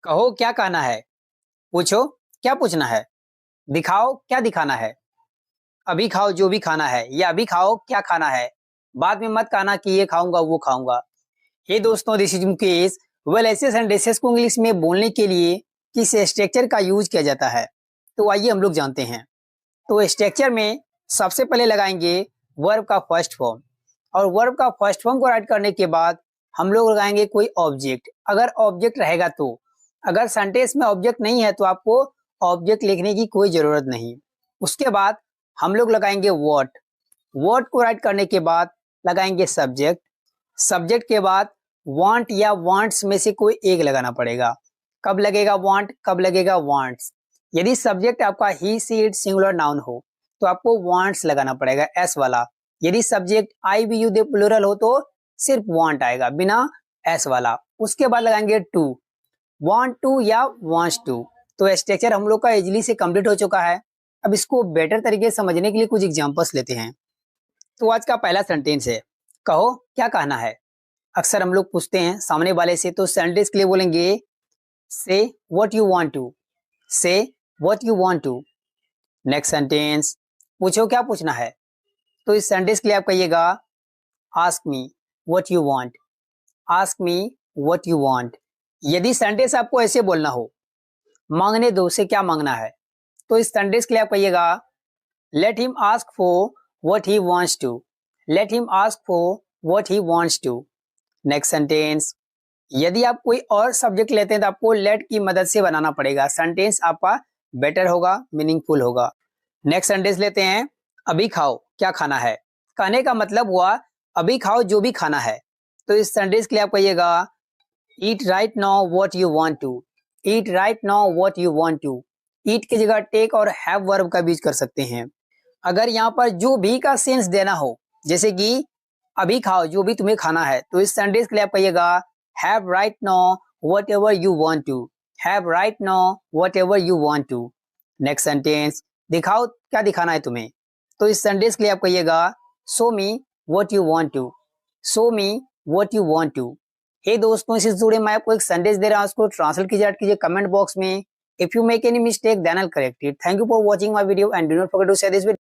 कहो क्या कहना है। पूछो क्या पूछना है। दिखाओ क्या दिखाना है। अभी खाओ जो भी खाना है या अभी खाओ क्या खाना है। बाद में मत कहना कि ये खाऊंगा वो खाऊंगा। हे दोस्तों, दिस इज मुकेश। वेल, ऐसे एंड डिशेस को इंग्लिश में बोलने के लिए किस स्ट्रक्चर का यूज किया जाता है, तो आइए हम लोग जानते हैं। तो स्ट्रक्चर में सबसे पहले लगाएंगे वर्ब का फर्स्ट फॉर्म, और वर्ब का फर्स्ट फॉर्म को राइट करने के बाद हम लोग लगाएंगे कोई ऑब्जेक्ट, अगर ऑब्जेक्ट रहेगा तो। अगर सेंटेंस में ऑब्जेक्ट नहीं है तो आपको ऑब्जेक्ट लिखने की कोई जरूरत नहीं। उसके बाद हम लोग लगाएंगे व्हाट। व्हाट को राइट करने के बाद लगाएंगे सब्जेक्ट। सब्जेक्ट के बाद वांट या वांट्स में से कोई एक लगाना पड़ेगा। कब लगेगा वांट, कब लगेगा वांट्स। यदि सब्जेक्ट आपका he she it singular noun हो तो आपको वांट्स लगाना पड़ेगा, एस वाला। यदि subject I we you they plural हो तो सिर्फ वांट आएगा बिना एस वाला। उसके बाद लगाएंगे टू, वांट टू या वांट्स टू। तो स्ट्रक्चर हम लोग का इजीली से कंप्लीट हो चुका है। अब इसको बेटर तरीके से समझने के लिए कुछ एग्जांपल्स लेते हैं। तो आज का पहला सेंटेंस है, कहो क्या कहना है। अक्सर हम लोग पूछते हैं सामने वाले से, तो सेंटेंस के लिए बोलेंगे say what you want to. Say what you want to. Next sentence, पूछो क्या पूछना है। तो इस सेंटेंस के लिए आप कहिएगा ask me what you want. Ask me what you want. यदि सेंटेंस आपको ऐसे बोलना हो, मांगने दो से क्या मांगना है, तो इस सेंटेंस के लिए आप कहिएगा let him ask for what he wants to. Let him ask for what he wants to. Next sentence, यदि आप कोई और सब्जेक्ट लेते हैं तो आपको लेट की मदद से बनाना पड़ेगा। सेंटेंस आपका बेटर होगा, मीनिंगफुल होगा। नेक्स्ट सेंटेंस लेते हैं, अभी खाओ क्या खाना है। कहने का मतलब हुआ अभी खाओ जो भी खाना है। तो इस सेंटेंस के लिए आप कहिएगा eat right now what you want to. Eat right now what you want to. Eat की जगह टेक और हैव वर्ब का यूज कर सकते हैं। अगर यहाँ पर जो भी का सेंस देना हो, जैसे कि अभी खाओ जो भी तुम्हें खाना है, तो इस सेंटेंस के लिए आप कहिएगा have right now whatever you want to. Have right now whatever you want to. Next sentence, दिखाओ क्या दिखाना है तुम्हें। तो इस सेंटेंस के लिए आप कहिएगा show me what you want to. Show me what you want to. Hey दोस्तों, इससे जुड़े मैं आपको एक सेंटेंस दे रहा हूं, उसको ट्रांसलेट कीजिए, ऐड कीजिए कमेंट बॉक्स में। If you make any mistake then I will correct it. Thank you for watching my video and do not forget to share this video.